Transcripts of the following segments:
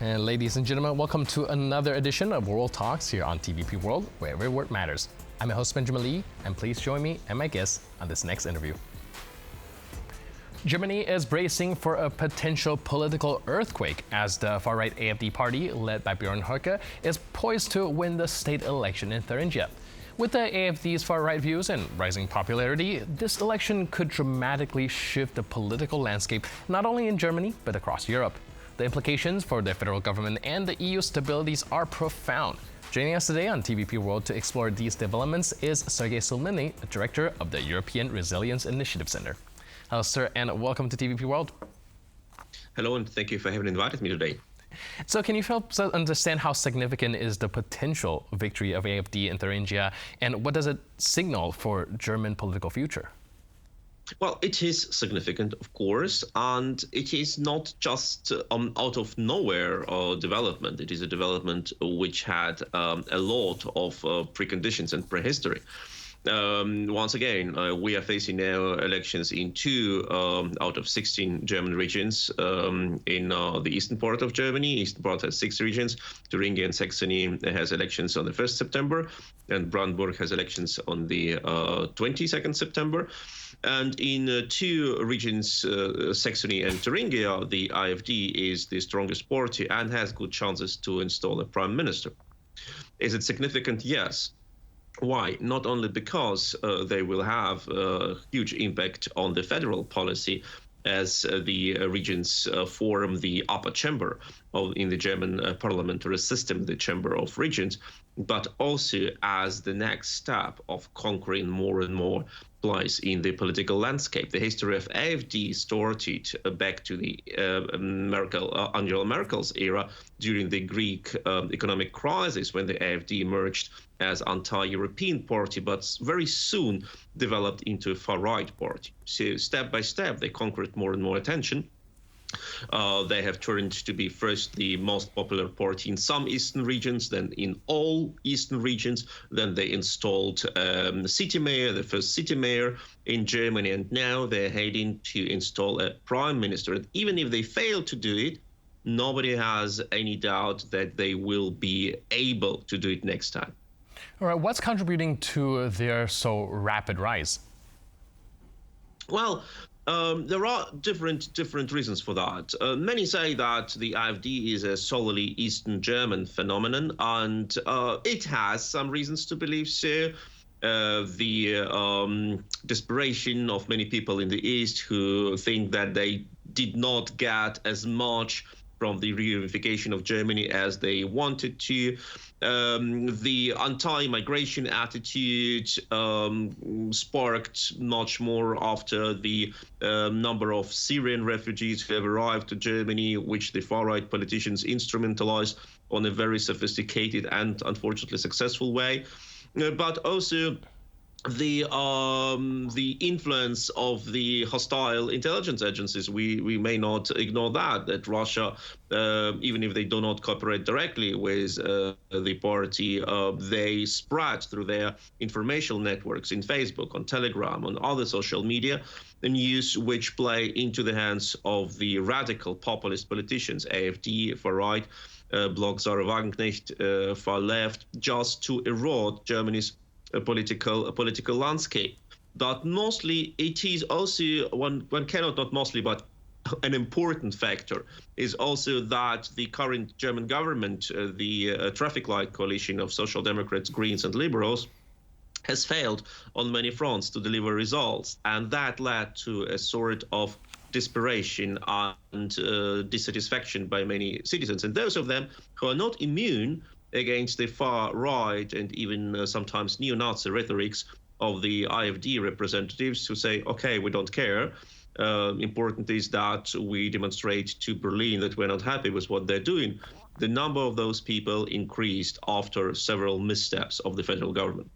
And ladies and gentlemen, welcome to another edition of World Talks here on TVP World, where every word matters. I'm your host, Benjamin Lee, and please join me and my guests on this next interview. Germany is bracing for a potential political earthquake as the far-right AfD party, led by Björn Höcke, is poised to win the state election in Thuringia. With the AfD's far-right views and rising popularity, this election could dramatically shift the political landscape not only in Germany, but across Europe. The implications for the federal government and the EU stabilities are profound. Joining us today on TVP World to explore these developments is Sergej Sumlenny, Director of the European Resilience Initiative Center. Hello, sir, and welcome to TVP World. Hello, and thank you for having invited me today. So can you help us understand how significant is the potential victory of AfD in Thuringia, and what does it signal for German political future? Well, it is significant, of course, and it is not just out of nowhere development. It is a development which had a lot of preconditions and prehistory. Once again, we are facing now elections in 2 out of 16 German regions in the eastern part of Germany. Eastern part has 6 regions. Thuringia and Saxony has elections on the 1st September, and Brandenburg has elections on the 22nd September. And in 2 regions, Saxony and Thuringia, the AfD is the strongest party and has good chances to install a prime minister. Is it significant? Yes. Why? Not only because they will have a huge impact on the federal policy, as the regions form the upper chamber in the German parliamentary system, the Chamber of Regions, but also as the next step of conquering more and more place in the political landscape. The history of AfD started back to the Angela Merkel's era during the Greek economic crisis, when the AfD emerged as anti-European party, but very soon developed into a far-right party. So step by step, they conquered more and more attention. They have turned to be first the most popular party in some eastern regions, then in all eastern regions. Then they installed the city mayor, the first city mayor in Germany, and now they're heading to install a prime minister. And even if they fail to do it, nobody has any doubt that they will be able to do it next time. All right, what's contributing to their so rapid rise? Well, there are different reasons for that. Many say that the AfD is a solely Eastern German phenomenon, and it has some reasons to believe so. The desperation of many people in the East who think that they did not get as much from the reunification of Germany as they wanted to. The anti-migration attitude sparked much more after the number of Syrian refugees who have arrived to Germany, which the far-right politicians instrumentalized on a very sophisticated and unfortunately successful way. But also the influence of the hostile intelligence agencies. We may not ignore that Russia, even if they do not cooperate directly with the party, they spread through their information networks in Facebook, on Telegram, on other social media, the news which play into the hands of the radical populist politicians, AfD, far right, Bloc Sarah Wagenknecht, far left, just to erode Germany's political landscape. But mostly it is also, one cannot, not mostly, but an important factor is also that the current German government, the traffic light coalition of Social Democrats, Greens and Liberals, has failed on many fronts to deliver results. And that led to a sort of desperation and dissatisfaction by many citizens. And those of them who are not immune against the far right and even sometimes neo-Nazi rhetorics of the AfD representatives who say, okay, we don't care. Important is that we demonstrate to Berlin that we're not happy with what they're doing. The number of those people increased after several missteps of the federal government.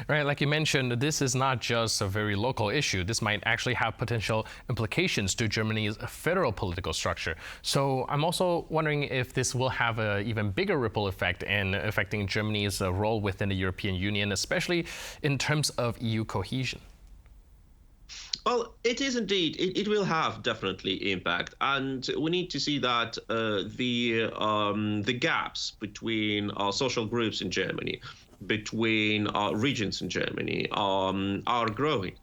Right, like you mentioned, this is not just a very local issue. This might actually have potential implications to Germany's federal political structure. So I'm also wondering if this will have an even bigger ripple effect in affecting Germany's role within the European Union, especially in terms of EU cohesion. Well, it is indeed. It will have definitely impact, and we need to see that the gaps between social groups in Germany, between regions in Germany, are growing.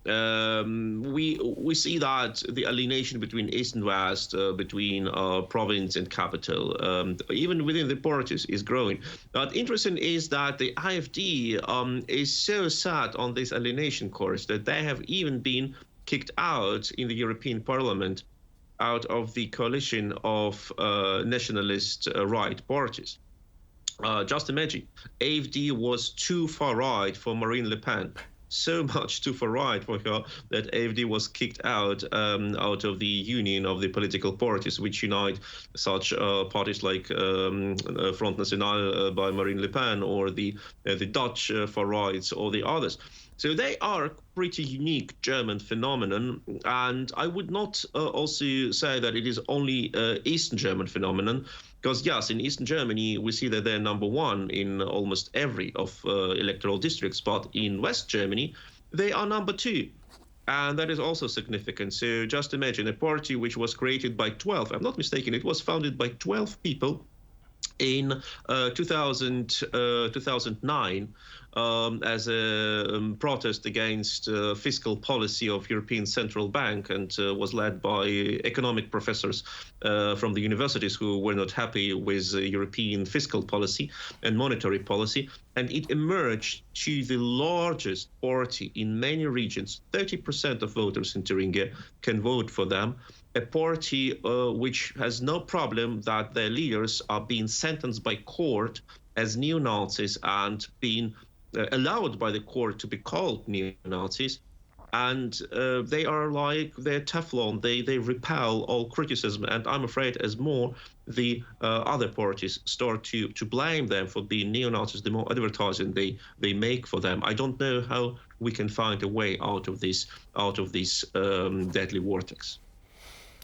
We see that the alienation between East and West, between province and capital, even within the parties, is growing. But interesting is that the AfD is so sad on this alienation course that they have even been kicked out in the European Parliament out of the coalition of nationalist right parties. Just imagine, AfD was too far right for Marine Le Pen, so much too far right for her that AfD was kicked out of the union of the political parties which unite such parties like Front National by Marine Le Pen, or the Dutch far rights, or the others. So they are a pretty unique German phenomenon, and I would not also say that it is only Eastern German phenomenon, because yes, in Eastern Germany we see that they're number one in almost every of electoral districts, but in West Germany they are number two. And that is also significant. So just imagine a party which was created by 12, I'm not mistaken, it was founded by 12 people in 2009 as a protest against fiscal policy of European Central Bank, and was led by economic professors from the universities who were not happy with European fiscal policy and monetary policy. And it emerged to the largest party in many regions. 30% of voters in Thuringia can vote for them. A party which has no problem that their leaders are being sentenced by court as neo-Nazis and being allowed by the court to be called neo-Nazis. And they are like, they're Teflon, they repel all criticism. And I'm afraid as more the other parties start to blame them for being neo-Nazis, the more advertising they make for them. I don't know how we can find a way out of this deadly vortex.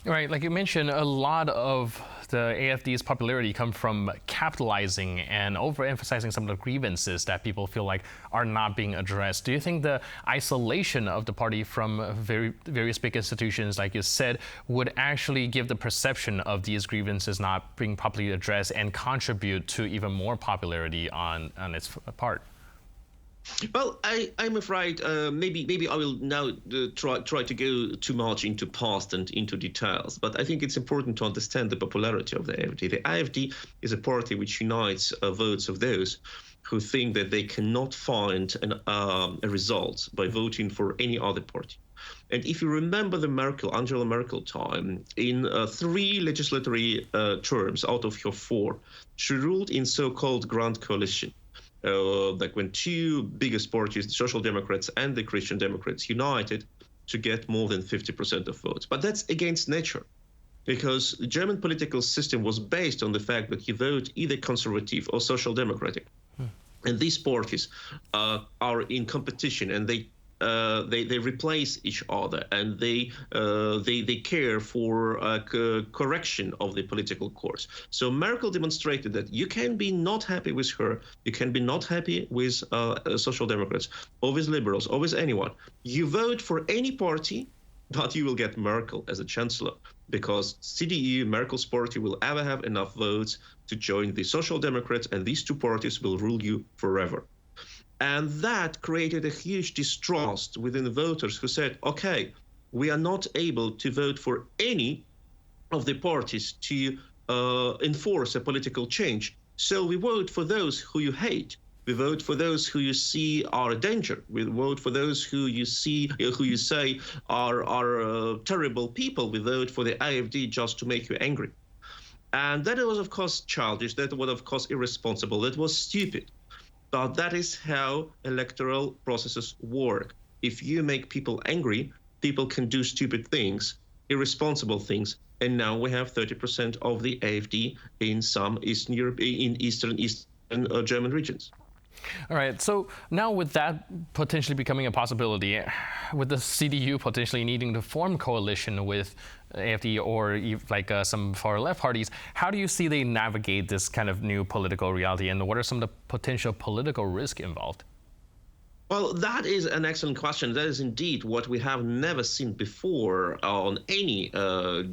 Right, like you mentioned, a lot of the AfD's popularity come from capitalizing and overemphasizing some of the grievances that people feel like are not being addressed. Do you think the isolation of the party from various big institutions, like you said, would actually give the perception of these grievances not being properly addressed and contribute to even more popularity on its part? Well, I'm afraid maybe I will now try to go too much into past and into details, but I think it's important to understand the popularity of the AfD. The AfD is a party which unites votes of those who think that they cannot find a result by voting for any other party. And if you remember the Angela Merkel time, in 3 legislative terms out of her 4, she ruled in so-called Grand Coalition. Like when 2 biggest parties, the Social Democrats and the Christian Democrats, united to get more than 50% of votes. But that's against nature, because the German political system was based on the fact that you vote either conservative or social democratic. And these parties are in competition, and they replace each other, and they care for correction of the political course. So Merkel demonstrated that you can be not happy with her, you can be not happy with social democrats, or with liberals, or with anyone. You vote for any party, but you will get Merkel as a chancellor, because CDU, Merkel's party, will ever have enough votes to join the Social Democrats, and these 2 parties will rule you forever. And that created a huge distrust within the voters, who said, okay, we are not able to vote for any of the parties to enforce a political change. So we vote for those who you hate. We vote for those who you see are a danger. We vote for those who you say are terrible people. We vote for the AfD just to make you angry. And that was, of course, childish. That was, of course, irresponsible. That was stupid. But that is how electoral processes work. If you make people angry, people can do stupid things, irresponsible things. And now we have 30% of the AfD in some Eastern German regions. All right, so now with that potentially becoming a possibility, with the CDU potentially needing to form coalition with AfD or like some far left parties, how do you see they navigate this kind of new political reality, and what are some of the potential political risk involved? Well, that is an excellent question. That is indeed what we have never seen before on any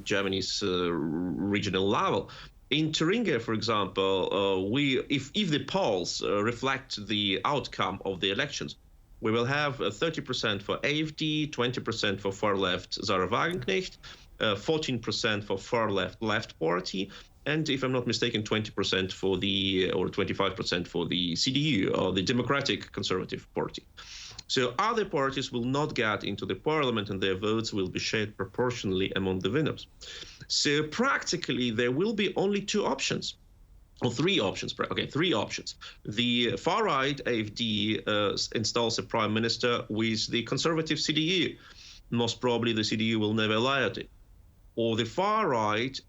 Germany's regional level. In Thuringia, for example, if the polls reflect the outcome of the elections, we will have 30% for AfD, 20% for far-left Sarah Wagenknecht, 14% for far-left party, and if I'm not mistaken, 20% for or 25% for the CDU, or the Democratic Conservative Party. So other parties will not get into the parliament, and their votes will be shared proportionally among the winners. So practically, there will be only two options. Or three options. Okay, three options. The far-right AfD installs a prime minister with the conservative CDU. Most probably, the CDU will never allow it. Or the far-right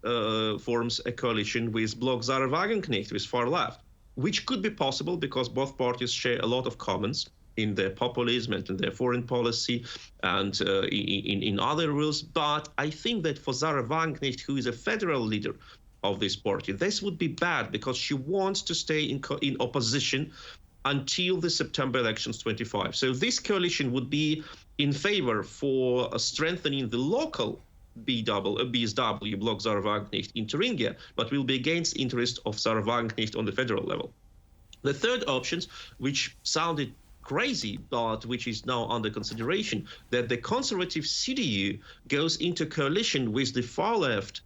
forms a coalition with Bloc Sarah Wagenknecht, with far-left, which could be possible because both parties share a lot of commons in their populism and in their foreign policy and in other rules. But I think that for Sarah Wagenknecht, who is a federal leader of this party, this would be bad because she wants to stay in opposition until the September elections 25. So this coalition would be in favor for strengthening the local BSW, Bloc Sarah Wagenknecht, in Thuringia, but will be against interest of Sarah Wagenknecht on the federal level. The third option, which sounded crazy, but which is now under consideration, that the conservative CDU goes into coalition with the far-left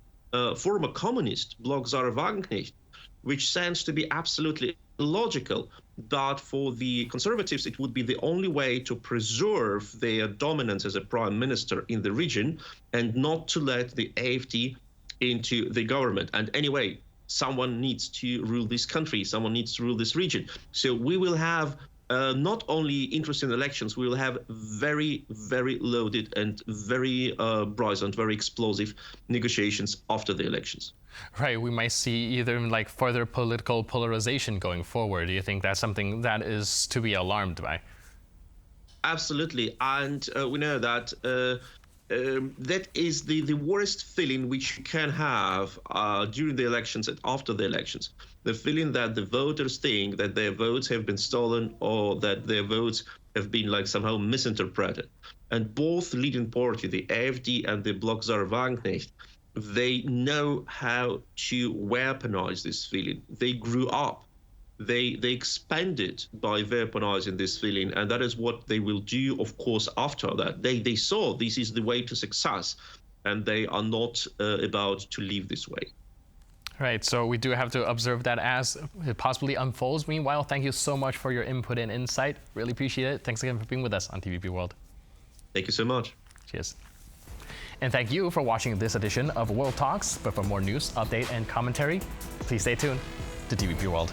former communist Bloc Sarah Wagenknecht, which sounds to be absolutely illogical. But for the conservatives, it would be the only way to preserve their dominance as a prime minister in the region and not to let the AfD into the government. And anyway, someone needs to rule this country, someone needs to rule this region. So we will have not only interesting elections, we will have very, very loaded and very brazen, very explosive negotiations after the elections. Right, we might see either like further political polarization going forward. Do you think that's something that is to be alarmed by? Absolutely, and we know that that is the worst feeling which you can have during the elections and after the elections. The feeling that the voters think that their votes have been stolen or that their votes have been like somehow misinterpreted. And both leading party, the AfD and the Bloc Sarah Wagenknecht, they know how to weaponize this feeling. They grew up. They expanded by weaponizing this feeling, and that is what they will do, of course, after that. They saw this is the way to success, and they are not about to leave this way. Right, so we do have to observe that as it possibly unfolds. Meanwhile, thank you so much for your input and insight. Really appreciate it. Thanks again for being with us on TVP World. Thank you so much. Cheers. And thank you for watching this edition of World Talks. But for more news, update, and commentary, please stay tuned to TVP World.